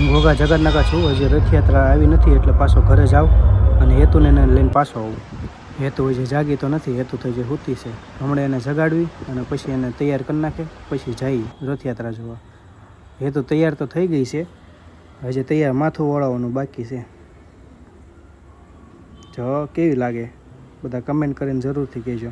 ઘોઘા જગતનાકા છું, હજી રથયાત્રા આવી નથી એટલે પાછો ઘરે જાઉં અને હેતુને લઈને પાછો આવું. હેતુ હજી જાગી તો નથી, હેતુ તો હજી સૂતી છે. હમણાં એને જગાડવી અને પછી એને તૈયાર કરી નાખે, પછી જઈ રથયાત્રા જોવા. હેતુ તૈયાર તો થઈ ગઈ છે, હજી તૈયાર માથું ઓળાવવાનું બાકી છે. જો કેવી લાગે બધા કમેન્ટ કરીને જરૂરથી કહેજો.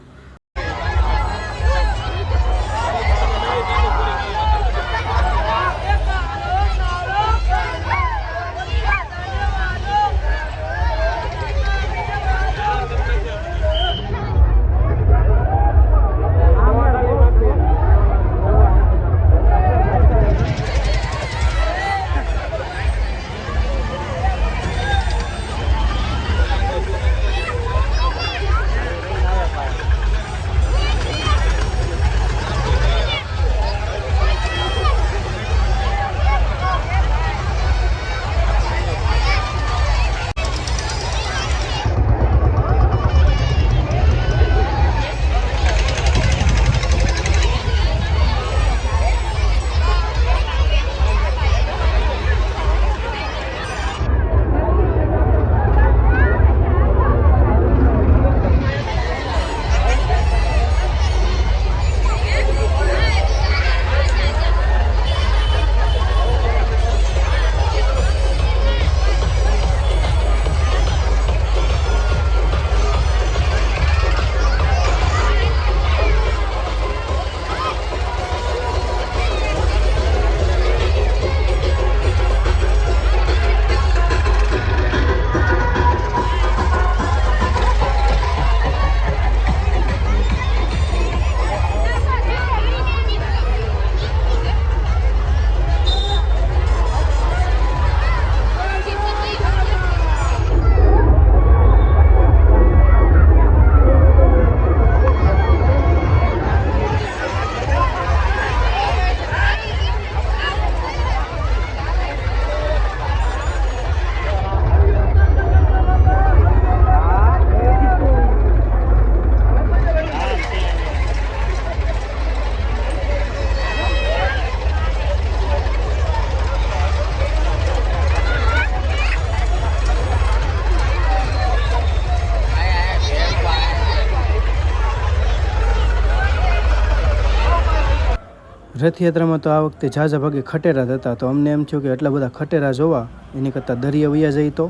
રથયાત્રામાં તો આ વખતે ઝાઝા ભાગે ખટેરા જ હતા, તો અમને એમ થયું કે એટલા બધા ખટેરા જોવા એની કરતાં દરિયા વયા જઈ તો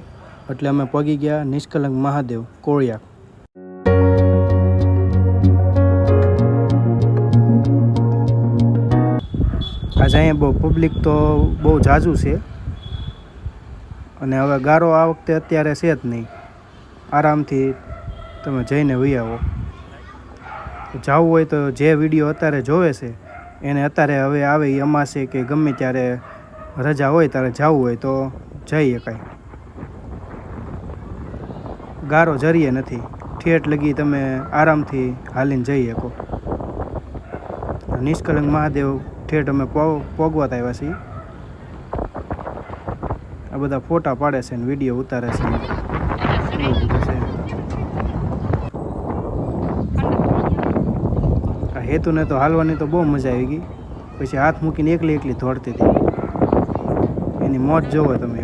એટલે અમે પગી ગયા નિષ્કલંક મહાદેવ કોળિયાક. આજે અહીંયા બહુ પબ્લિક તો બહુ ઝાઝું છે અને હવે ગારો આ વખતે અત્યારે છે જ નહીં, આરામથી તમે જઈને વહી આવો. જવું હોય તો જે વિડીયો અત્યારે જોવે છે એને અત્યારે હવે આવે એ અમાસે કે ગમે ત્યારે રજા હોય ત્યારે જવું હોય તો જઈ શકાય. ગારો જરીએ નથી, ઠેઠ લગી તમે આરામથી હાલીને જઈ શકો. નિષ્કલંક મહાદેવ ઠેઠ અમે પોગવત આવ્યા છીએ. આ બધા ફોટા પાડે છે ને વિડીયો ઉતારે છે, એવું બધું છે. આ હેતુને તો હાલવાની તો બહુ મજા આવી ગઈ, પછી હાથ મૂકીને એકલી દોડતી હતી. એની મોજ જોવો તમે.